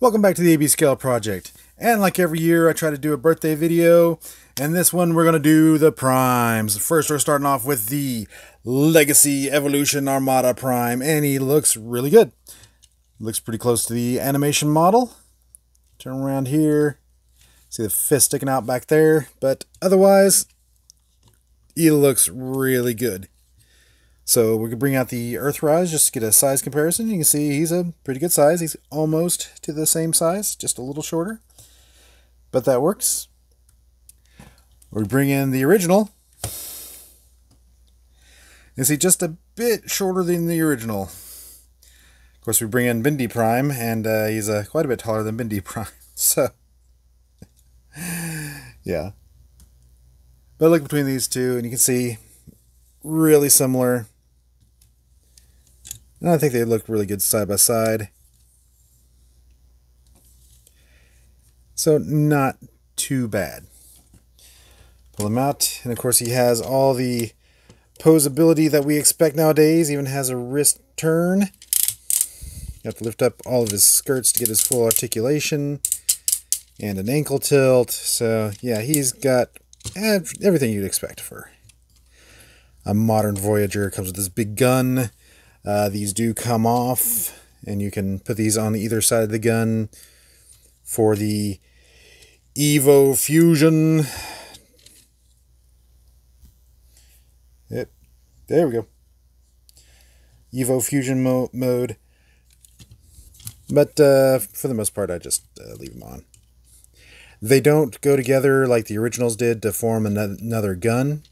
Welcome back to the AB Scale Project. And like every year, I try to do a birthday video. And this one, we're going to do the primes. First, we're starting off with the Legacy Evolution Armada Prime. And he looks really good. Looks pretty close to the animation model. Turn around here. See the fist sticking out back there. But otherwise, he looks really good. So we can bring out the Earthrise just to get a size comparison. You can see he's a pretty good size. He's almost to the same size, just a little shorter. But that works. We bring in the original. You see just a bit shorter than the original. Of course, we bring in Bindi Prime, and he's quite a bit taller than Bindi Prime. So, yeah. But look between these two, and you can see really similar. And I think they look really good side by side. So not too bad. Pull him out, and of course he has all the posability that we expect nowadays. Even has a wrist turn. You have to lift up all of his skirts to get his full articulation. And an ankle tilt. So yeah, he's got everything you'd expect for a modern Voyager. Comes with this big gun. These do come off, and you can put these on either side of the gun for the Evo Fusion. Yep, there we go. Evo Fusion mode. But for the most part, I just leave them on. They don't go together like the originals did to form another gun.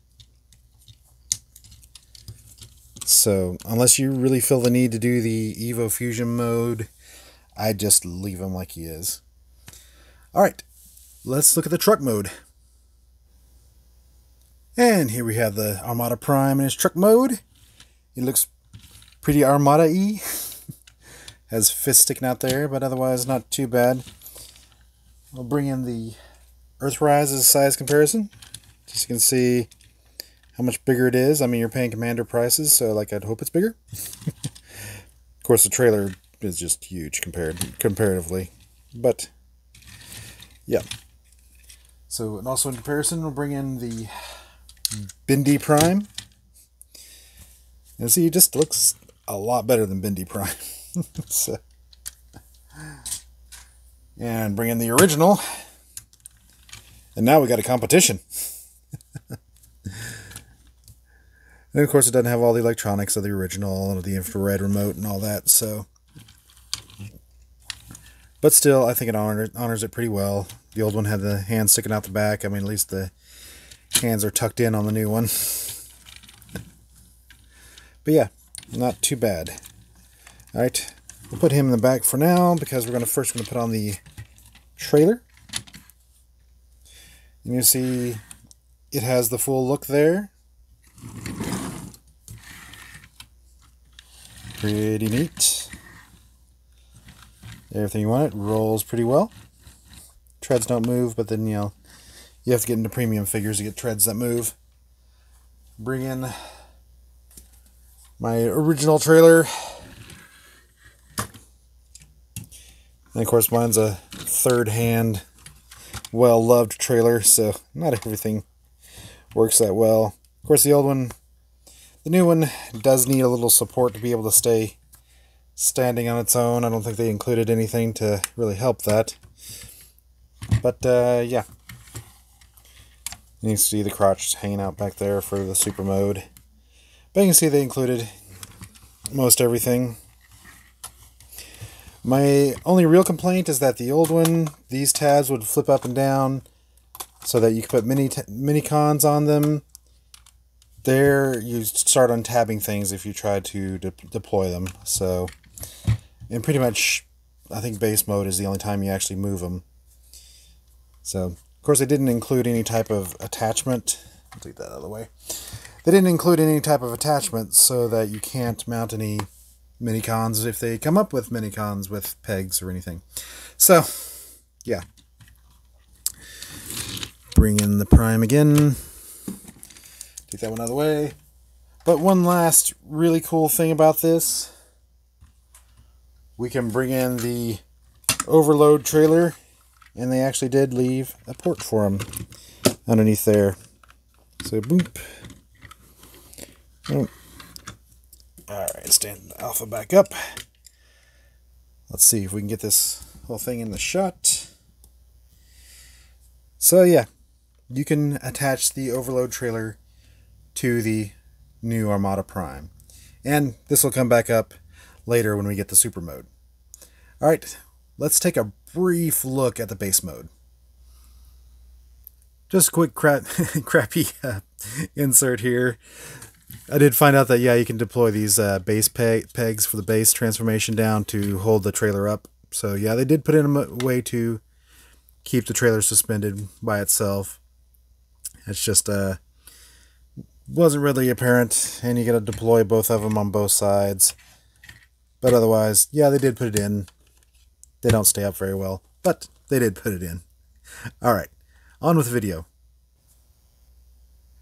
So, unless you really feel the need to do the Evo Fusion mode, I just leave him like he is. Alright, let's look at the truck mode. And here we have the Armada Prime in his truck mode. He looks pretty Armada-y. Has fists sticking out there, but otherwise not too bad. We'll bring in the Earthrise as a size comparison. Just so you can see how much bigger it is. I mean, you're paying Commander prices, so like I'd hope it's bigger. Of course, the trailer is just huge comparatively, but yeah. So, and also in comparison, we'll bring in the Bindi Prime. And see, he just looks a lot better than Bindi Prime. So, and bring in the original, and now we got a competition. And of course, it doesn't have all the electronics of the original, and the infrared remote and all that, so. But still, I think it honors it pretty well. The old one had the hands sticking out the back. I mean, at least the hands are tucked in on the new one. But yeah, not too bad. Alright, we'll put him in the back for now, because we're first going to put on the trailer. And you see, it has the full look there. Pretty neat. Everything you want. It rolls pretty well. Treads don't move, but then, you know, you have to get into premium figures to get treads that move. Bring in my original trailer. And of course, mine's a third-hand, well-loved trailer, so not everything works that well. Of course, the old one, the new one does need a little support to be able to stay standing on its own. I don't think they included anything to really help that. But, yeah. You can see the crotch hanging out back there for the super mode. But you can see they included most everything. My only real complaint is that the old one, these tabs would flip up and down so that you could put mini cons on them. There, you start untabbing things if you try to deploy them. So, and pretty much, I think base mode is the only time you actually move them. So, of course, they didn't include any type of attachment. I'll take that out of the way. They didn't include any type of attachment so that you can't mount any mini cons if they come up with mini cons with pegs or anything. So, yeah. Bring in the Prime again. Take that one out of the way. But one last really cool thing about this, we can bring in the overload trailer, and they actually did leave a port for him underneath there. So boop. Oh. Alright, stand the Alpha back up. Let's see if we can get this whole thing in the shot. So yeah, you can attach the overload trailer to the new Armada Prime. And this will come back up later when we get the super mode. Alright, let's take a brief look at the base mode. Just a quick crappy insert here. I did find out that, yeah, you can deploy these base pegs for the base transformation down to hold the trailer up. So yeah, they did put in a way to keep the trailer suspended by itself. It's just wasn't really apparent, and you got to deploy both of them on both sides. But otherwise, yeah, they did put it in. They don't stay up very well, but they did put it in. Alright, on with the video.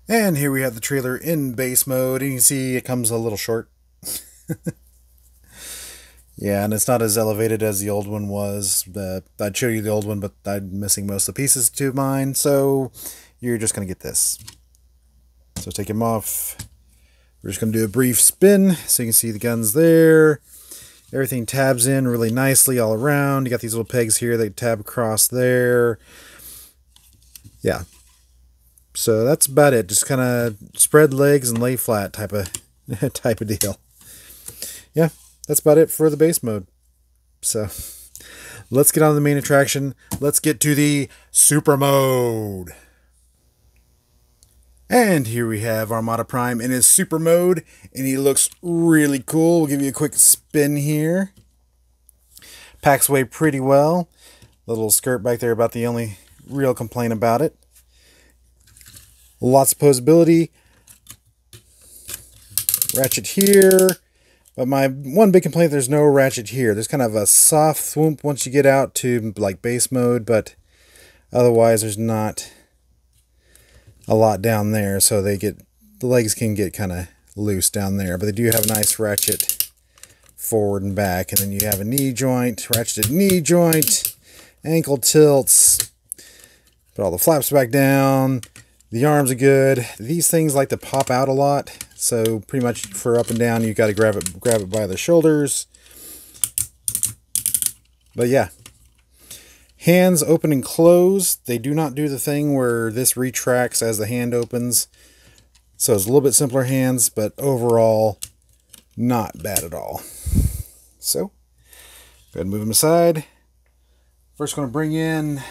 And here we have the trailer in base mode, and you can see it comes a little short. Yeah, and it's not as elevated as the old one was. I'd show you the old one, but I'm missing most of the pieces to mine, so you're just going to get this. So take him off. We're just going to do a brief spin so you can see the guns there. Everything tabs in really nicely all around. You got these little pegs here that tab across there. Yeah. So that's about it. Just kind of spread legs and lay flat type of deal. Yeah, that's about it for the base mode. So let's get on to the main attraction. Let's get to the super mode. And here we have Armada Prime in his super mode, and he looks really cool. We'll give you a quick spin here. Packs away pretty well. The little skirt back there, about the only real complaint about it. Lots of posability. Ratchet here. But my one big complaint, there's no ratchet here. There's kind of a soft swoop once you get out to like base mode, but otherwise there's not a lot down there, so the legs can get kind of loose down there, but they do have a nice ratchet forward and back, and then you have a knee joint, ratcheted knee joint, ankle tilts, put all the flaps back down, the arms are good. These things like to pop out a lot, so pretty much for up and down you got to grab it by the shoulders. But yeah, hands open and close. They do not do the thing where this retracts as the hand opens. So it's a little bit simpler hands, but overall, not bad at all. So, go ahead and move them aside. First, going to bring in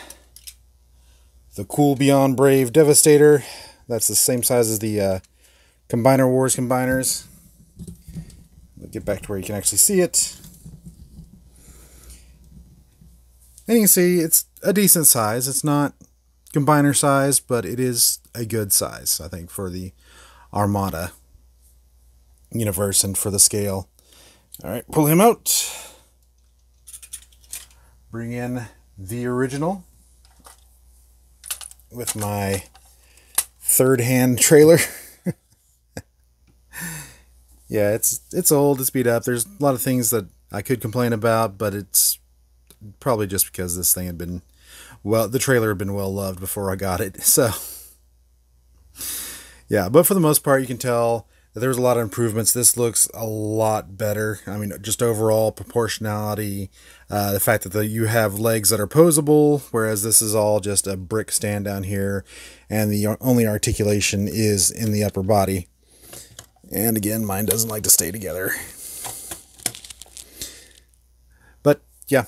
the Cool Beyond Brave Devastator. That's the same size as the Combiner Wars combiners. Let me get back to where you can actually see it. And you can see it's a decent size. It's not combiner size, but it is a good size, I think, for the Armada universe and for the scale. Alright, pull him out. Bring in the original with my third-hand trailer. Yeah, it's old, it's beat up. There's a lot of things that I could complain about, but it's probably just because this thing had been, well, the trailer had been well loved before I got it. So yeah, but for the most part you can tell that there was a lot of improvements. This looks a lot better. I mean, just overall proportionality, the fact that you have legs that are posable, whereas this is all just a brick stand down here, and the only articulation is in the upper body. And again, mine doesn't like to stay together. But yeah,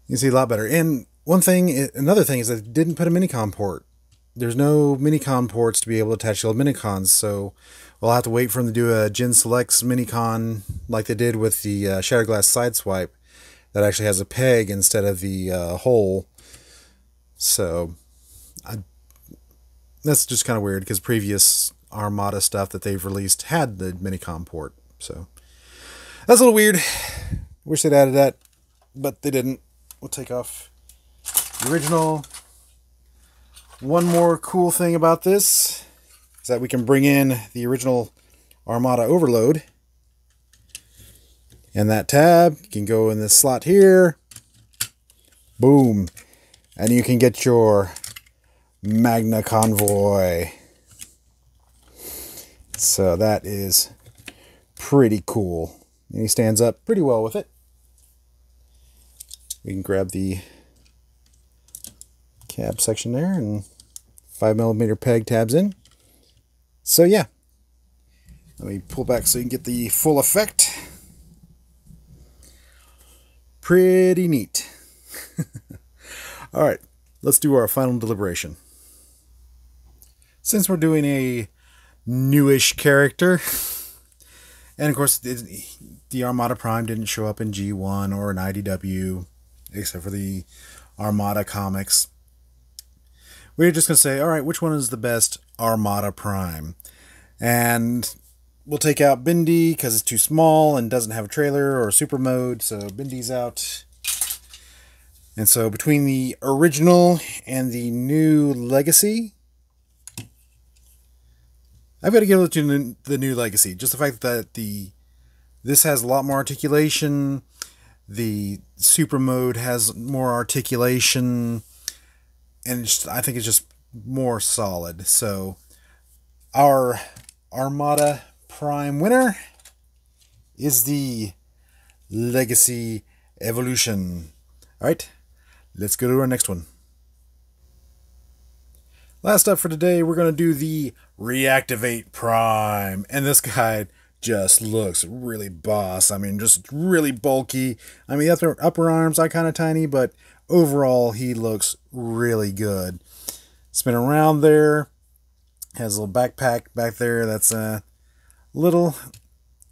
you can see a lot better. And another thing is that they didn't put a Minicon port. There's no Minicon ports to be able to attach the old Minicons, so we'll have to wait for them to do a Gen Selects Minicon like they did with the Shatterglass Sideswipe that actually has a peg instead of the hole. So that's just kind of weird, because previous Armada stuff that they've released had the Minicon port. So that's a little weird. Wish they'd added that, but they didn't. We'll take off the original. One more cool thing about this is that we can bring in the original Armada Overload. And that tab can go in this slot here. Boom. And you can get your Magna Convoy. So that is pretty cool. And he stands up pretty well with it. We can grab the cab section there and 5mm peg tabs in. So yeah. Let me pull back so you can get the full effect. Pretty neat. Alright, let's do our final deliberation. Since we're doing a newish character, and of course the Armada Prime didn't show up in G1 or an IDW, except for the Armada comics, we're just going to say, alright, which one is the best Armada Prime? And we'll take out Bindi because it's too small and doesn't have a trailer or super mode, so Bindi's out. And so between the original and the new Legacy, I've got to give it to the new Legacy. Just the fact that this has a lot more articulation, the super mode has more articulation, and I think it's just more solid. So our Armada Prime winner is the Legacy Evolution. Alright, let's go to our next one. Last up for today, we're going to do the Reactivate Prime. And this guy just looks really boss. I mean, just really bulky. I mean, upper arms are kind of tiny, but overall, he looks really good. Spin around there. Has a little backpack back there that's a little...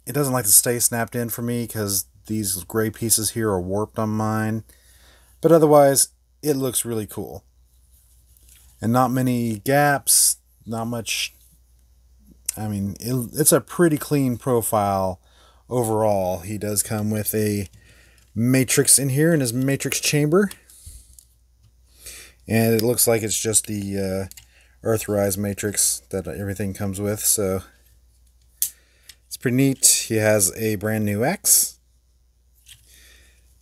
It doesn't like to stay snapped in for me because these gray pieces here are warped on mine. But otherwise, it looks really cool. And not many gaps, not much... I mean, it's a pretty clean profile overall. He does come with a matrix in here in his matrix chamber. And it looks like it's just the Earthrise matrix that everything comes with, so it's pretty neat. He has a brand new axe.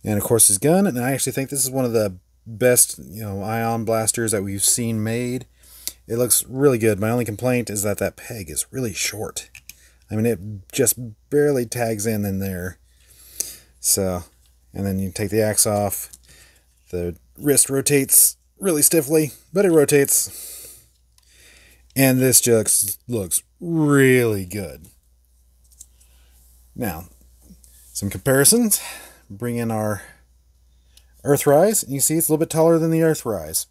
And of course his gun, and I actually think this is one of the best, ion blasters that we've seen made. It looks really good. My only complaint is that peg is really short. I mean, it just barely tags in there. So, and then you take the axe off. The wrist rotates really stiffly, but it rotates. And this just looks really good. Now, some comparisons. Bring in our Earthrise, and you see it's a little bit taller than the Earthrise.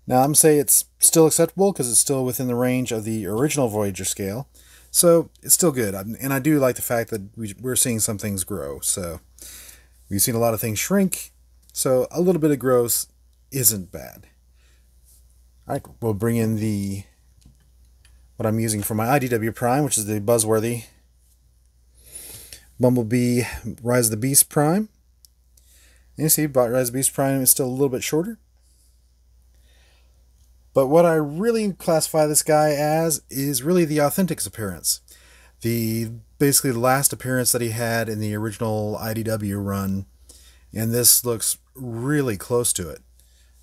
Now, I'm going to say it's still acceptable because it's still within the range of the original Voyager scale. So, it's still good. And I do like the fact that we're seeing some things grow. So, we've seen a lot of things shrink. So, a little bit of growth isn't bad. Alright, we'll bring in what I'm using for my IDW Prime, which is the buzzworthy Bumblebee Rise of the Beast Prime. And you see, Rise of the Beast Prime is still a little bit shorter. But what I really classify this guy as is really the Authentics appearance. Basically the last appearance that he had in the original IDW run. And this looks really close to it.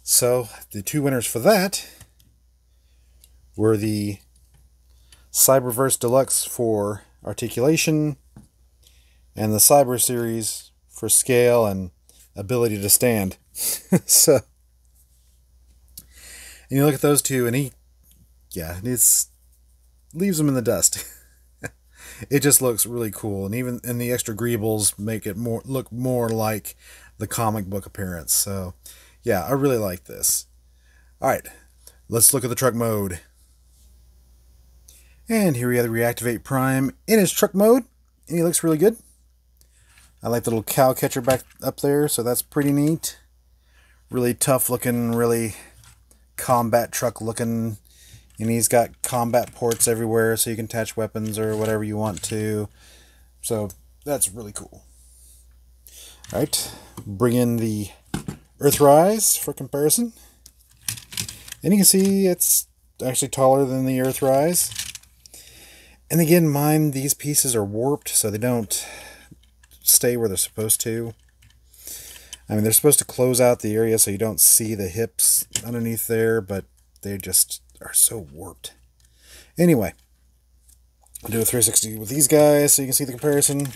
So, the two winners for that were the Cyberverse Deluxe for articulation and the Cyber Series for scale and ability to stand. So, and you look at those two, and it leaves them in the dust. It just looks really cool, and even the extra greebles make it look more like the comic book appearance. So, yeah, I really like this. All right, let's look at the truck mode. And here we have the Reactivate Prime in his truck mode, and he looks really good. I like the little cow catcher back up there, so that's pretty neat. Really tough looking, really combat truck looking. And he's got combat ports everywhere, so you can attach weapons or whatever you want to. So that's really cool. Alright, bring in the Earthrise for comparison. And you can see it's actually taller than the Earthrise. And again, these pieces are warped, so they don't stay where they're supposed to. I mean, they're supposed to close out the area so you don't see the hips underneath there, but they just are so warped. Anyway, I'll do a 360 with these guys so you can see the comparison.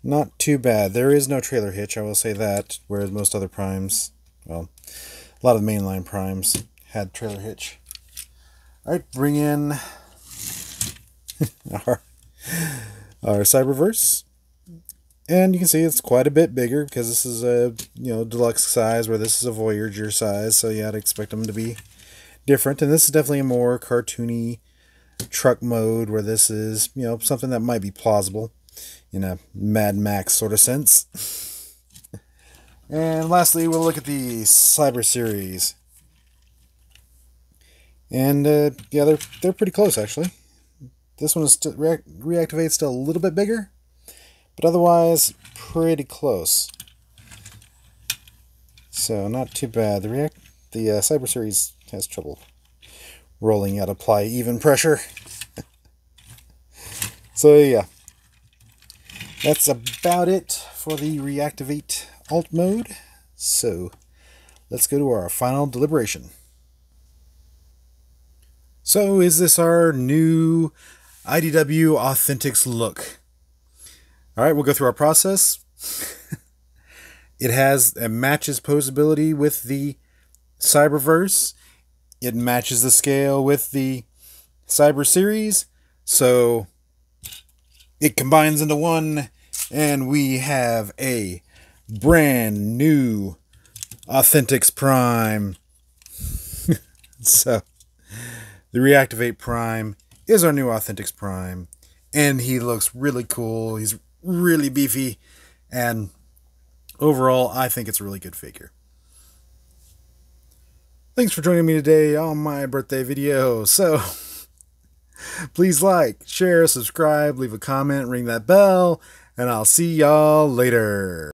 Not too bad. There is no trailer hitch, I will say that, whereas most other primes, well, a lot of the mainline primes had trailer hitch. Alright, bring in our Cyberverse. And you can see it's quite a bit bigger because this is a deluxe size, where this is a Voyager size, so you had to expect them to be different. And this is definitely a more cartoony truck mode, where this is something that might be plausible in a Mad Max sort of sense. And lastly, we'll look at the Cyber Series. And yeah, they're pretty close actually. This one is Reactivate still a little bit bigger, but otherwise pretty close. So not too bad. The Cyber Series has trouble rolling out apply even pressure. So yeah, that's about it for the Reactivate Alt mode. So let's go to our final deliberation. So is this our new IDW Authentics look? Alright, we'll go through our process. It matches posability with the Cyberverse. It matches the scale with the Cyber Series. So it combines into one, and we have a brand new Authentics Prime. So the Reactivate Prime is our new Authentics Prime, and he looks really cool. He's really beefy, and overall, I think it's a really good figure. Thanks for joining me today on my birthday video. So please like, share, subscribe, leave a comment, ring that bell, and I'll see y'all later.